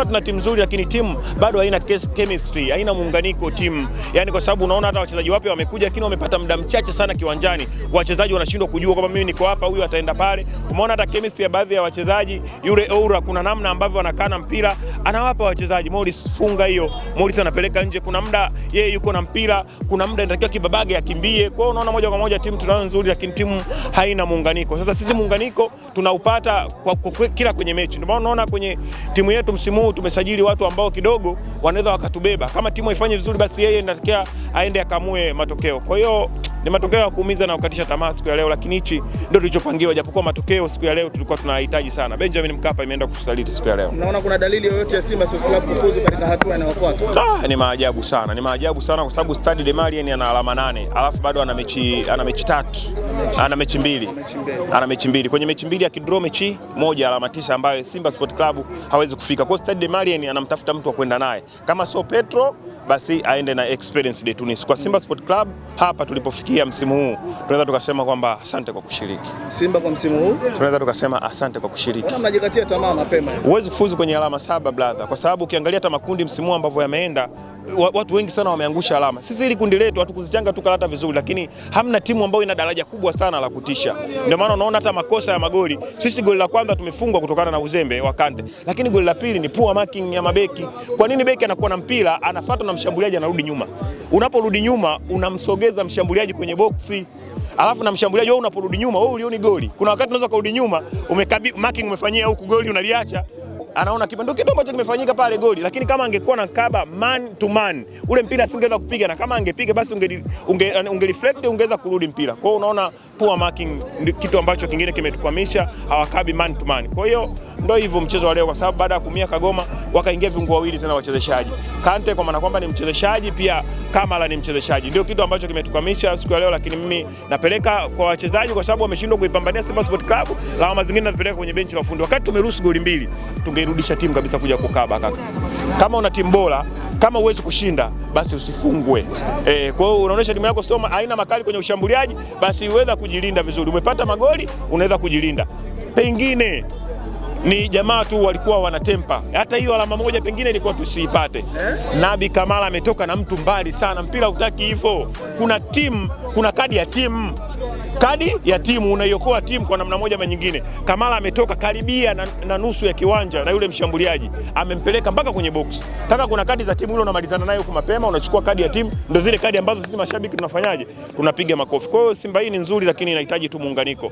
Simba tuna timu nzuri, lakini timu bado haina chemistry, haina muunganiko timu. Yani kwa sababu unaona hata wachezaji wapya wamekuja, lakini wamepata muda mchache sana kiwanjani. Wachezaji wanashindwa kujua kwamba mimi niko hapa, huyu ataenda pale. Umeona hata chemistry ya baadhi ya wachezaji, yule Oura kuna namna ambavyo anakaa na mpira, anawapa wachezaji. Morris funga hiyo, Morris anapeleka nje. Kuna muda yeye yuko na mpira, kuna muda inatakiwa Kibabage akimbie. Kwa hiyo unaona moja kwa moja timu tunayo nzuri, lakini timu haina muunganiko. Sasa sisi muunganiko tunaupata kwa kila kwenye mechi. Ndio maana unaona kwenye timu yetu msimu huu tumesajili watu ambao kidogo wanaweza wakatubeba. Kama timu haifanye vizuri, basi yeye inatakiwa aende akamue matokeo. Kwa hiyo ni matokeo ya kuumiza na kukatisha tamaa siku ya leo, lakini hichi ndio tulichopangiwa, japokuwa matokeo siku ya leo tulikuwa tunahitaji sana. Benjamin Mkapa imeenda kutusaliti siku ya leo. Naona kuna dalili yoyote ya Simba Sports Club kufuzu katika hatua inayofuata? Ni maajabu sana. Ni maajabu sana kwa sababu Stade de Malien ana alama 8, alafu bado ana mechi 3. Ana mechi mbili. Ana mechi mbili. Kwenye mechi mbili akidraw mechi moja alama 9 ambayo Simba Sports Club hawezi kufika. Kwa Stade de Malien anamtafuta mtu wa kwenda naye. Kama sio Petro basi aende na Experience de Tunis. Kwa Simba Sports Club hapa tulipofikia msimu huu, tunaweza tukasema kwamba asante kwa kushiriki. Simba kwa msimu huu tunaweza tukasema asante kwa kushiriki. Mnajikatia tamaa mapema. Huwezi kufuzu kwenye alama 7 brother, kwa sababu ukiangalia hata makundi msimu ambavyo yameenda, watu wengi sana wameangusha alama. Sisi hili kundi letu hatukuzichanga tu kalata vizuri, lakini hamna timu ambayo ina daraja kubwa sana la kutisha. Ndio maana unaona hata makosa ya magoli. Sisi goli la kwanza tumefungwa kutokana na uzembe wa Kante, lakini goli la pili ni poor marking ya mabeki. Kwa nini beki anakuwa na mpira anafuata na mshambuliaji anarudi nyuma? Unaporudi nyuma unamsogeza mshambuliaji kwenye boksi. Alafu na mshambuliaji wewe unaporudi nyuma wewe ulioni goli. Kuna wakati unaweza kurudi nyuma marking umefanyia huku goli unaliacha. Anaona kitu ambacho kimefanyika pale goli, lakini kama angekuwa na kaba man to man ule mpira asingeweza kupiga, na kama angepiga basi unge reflect ungeweza kurudi mpira. Kwa hiyo unaona poor marking kitu ambacho kingine kimetukwamisha, hawakabi man to man. Kwa hiyo ndio hivyo mchezo wa leo, kwa sababu baada ya kumia Kagoma wakaingia viungo wawili tena wachezeshaji. Kante kwa maana kwamba ni mchezeshaji, pia Kamala ni mchezeshaji. Ndio kitu ambacho kimetukwamisha siku ya leo, lakini mimi napeleka kwa wachezaji kwa sababu wameshindwa kuipambania Simba Sports Club. Lawama zingine nazipeleka kwenye benchi la ufundi. Wakati tumeruhusu goli 2, tungeirudisha timu kabisa kuja kukaba kaka. Kama una timu bora, kama uwezi kushinda, basi usifungwe. Kwa hiyo unaonesha timu yako soma haina makali kwenye ushambuliaji, basi uweza kujilinda vizuri. Umepata magoli, unaweza kujilinda. Pengine ni jamaa tu walikuwa wanatempa. Hata hiyo alama moja pengine ilikuwa tusiipate. Nabi Kamala ametoka na mtu mbali sana. Mpira hutaki hivyo. Kuna timu, kuna kadi ya timu. Kadi ya timu unaiokoa timu kwa namna moja ama nyingine. Kamala ametoka karibia na nusu ya kiwanja na yule mshambuliaji amempeleka mpaka kwenye box. Kama kuna kadi za timu ile unamalizana nayo huko mapema, unachukua kadi ya timu, ndio zile kadi ambazo sisi mashabiki tunafanyaje? Tunapiga makofi. Kwa hiyo Simba hii ni nzuri, lakini inahitaji tu muunganiko.